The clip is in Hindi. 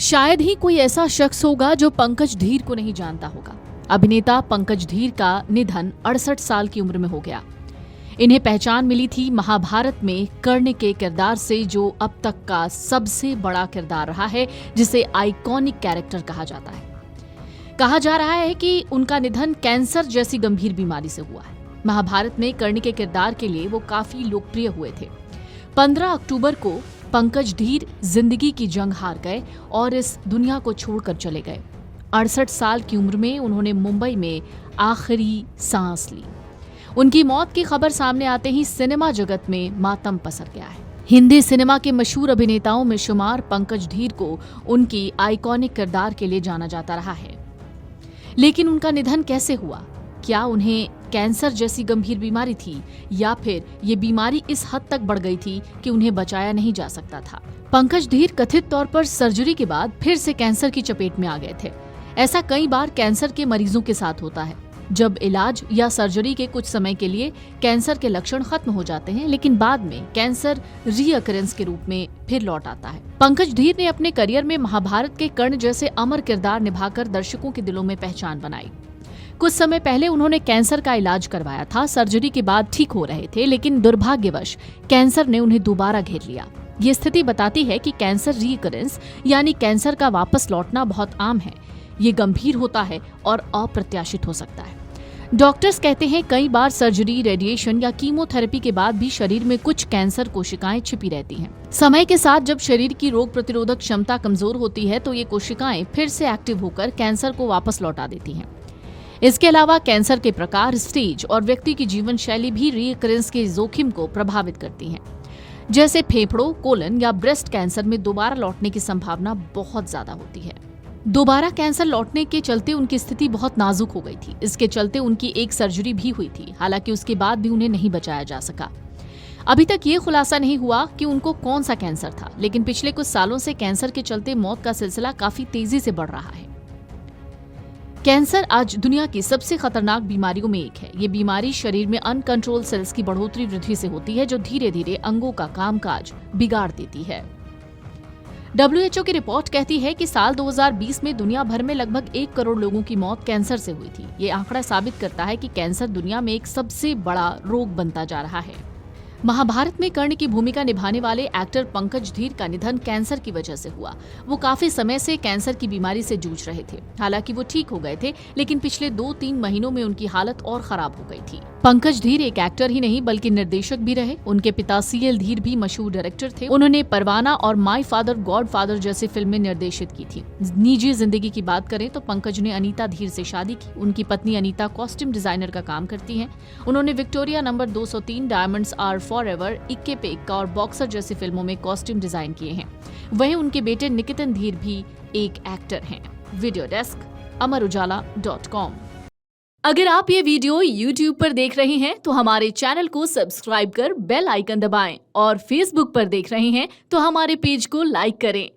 शायद ही कोई ऐसा शख्स होगा जो पंकज धीर को नहीं जानता होगा। अभिनेता पंकज धीर का निधन 68 साल की उम्र में हो गया। इन्हें पहचान मिली थी महाभारत में कर्ण के किरदार से, जो अब तक का सबसे बड़ा किरदार रहा है, जिसे आइकॉनिक कैरेक्टर कहा जाता है। कहा जा रहा है कि उनका निधन कैंसर जैसी गंभीर बीमारी से हुआ है। महाभारत में कर्ण के किरदार के लिए वो काफी लोकप्रिय हुए थे। 15 अक्टूबर को पंकज धीर जिंदगी की जंग हार गए और इस दुनिया को छोड़कर चले गए। 68 साल की उम्र में उन्होंने मुंबई में आखिरी सांस ली। उनकी मौत की खबर सामने आते ही सिनेमा जगत में मातम पसर गया है। हिंदी सिनेमा के मशहूर अभिनेताओं में शुमार पंकज धीर को उनकी आइकॉनिक किरदार के लिए जाना जाता रहा है। लेकिन उनका निधन कैसे हुआ? क्या उन्हें कैंसर जैसी गंभीर बीमारी थी, या फिर ये बीमारी इस हद तक बढ़ गई थी कि उन्हें बचाया नहीं जा सकता था? पंकज धीर कथित तौर पर सर्जरी के बाद फिर से कैंसर की चपेट में आ गए थे। ऐसा कई बार कैंसर के मरीजों के साथ होता है, जब इलाज या सर्जरी के कुछ समय के लिए कैंसर के लक्षण खत्म हो जाते हैं, लेकिन बाद में कैंसर रीअकरेंस के रूप में फिर लौट आता है। पंकज धीर ने अपने करियर में महाभारत के कर्ण जैसे अमर किरदार निभाकर दर्शकों के दिलों में पहचान बनाई। कुछ समय पहले उन्होंने कैंसर का इलाज करवाया था। सर्जरी के बाद ठीक हो रहे थे, लेकिन दुर्भाग्यवश कैंसर ने उन्हें दोबारा घेर लिया। ये स्थिति बताती है कि कैंसर रीअकरेंस यानी कैंसर का वापस लौटना बहुत आम है। ये गंभीर होता है और अप्रत्याशित हो सकता है। डॉक्टर्स कहते हैं कई बार सर्जरी, रेडिएशन या कीमोथेरेपी के बाद भी शरीर में कुछ कैंसर कोशिकाएं छिपी रहती हैं। समय के साथ जब शरीर की रोग प्रतिरोधक क्षमता कमजोर होती है तो ये कोशिकाएं फिर से एक्टिव होकर कैंसर को वापस लौटा देती हैं। इसके अलावा कैंसर के प्रकार, स्टेज और व्यक्ति की जीवन शैली भी रीअकरेंस के जोखिम को प्रभावित करती हैं। जैसे फेफड़ों, कोलन या ब्रेस्ट कैंसर में दोबारा लौटने की संभावना बहुत ज्यादा होती है। दोबारा कैंसर लौटने के चलते उनकी स्थिति बहुत नाजुक हो गई थी। इसके चलते उनकी एक सर्जरी भी हुई थी, हालांकि उसके बाद भी उन्हें नहीं बचाया जा सका। अभी तक ये खुलासा नहीं हुआ कि उनको कौन सा कैंसर था, लेकिन पिछले कुछ सालों से कैंसर के चलते मौत का सिलसिला काफी तेजी से बढ़ रहा है। कैंसर आज दुनिया की सबसे खतरनाक बीमारियों में एक है। ये बीमारी शरीर में अनकंट्रोल सेल्स की बढ़ोतरी वृद्धि से होती है, जो धीरे धीरे अंगों का कामकाज बिगाड़ देती है। WHO की रिपोर्ट कहती है कि साल 2020 में दुनिया भर में लगभग 1 करोड़ लोगों की मौत कैंसर से हुई थी। ये आंकड़ा साबित करता है कि कैंसर दुनिया में एक सबसे बड़ा रोग बनता जा रहा है। महाभारत में कर्ण की भूमिका निभाने वाले एक्टर पंकज धीर का निधन कैंसर की वजह से हुआ। वो काफी समय से कैंसर की बीमारी से जूझ रहे थे। हालांकि वो ठीक हो गए थे, लेकिन पिछले 2-3 महीनों में उनकी हालत और खराब हो गई थी। पंकज धीर एक एक्टर ही नहीं बल्कि निर्देशक भी रहे। उनके पिता CL धीर भी मशहूर डायरेक्टर थे। उन्होंने परवाना और माय फादर गॉड फादर जैसी फिल्में निर्देशित की थी। निजी जिंदगी की बात करें तो पंकज ने अनीता धीर से शादी की। उनकी पत्नी अनीता कॉस्ट्यूम डिजाइनर का काम करती हैं। उन्होंने Victoria number 203, diamonds are forever, इक्के पे इक्का और बॉक्सर जैसी फिल्मों में कॉस्ट्यूम डिजाइन किए हैं। वहीं उनके बेटे निकेतन धीर भी एक एक्टर हैं। Video desk amarujala.com। अगर आप ये वीडियो YouTube पर देख रहे हैं तो हमारे चैनल को सब्सक्राइब कर बेल आइकन दबाएं, और Facebook पर देख रहे हैं तो हमारे पेज को लाइक करें।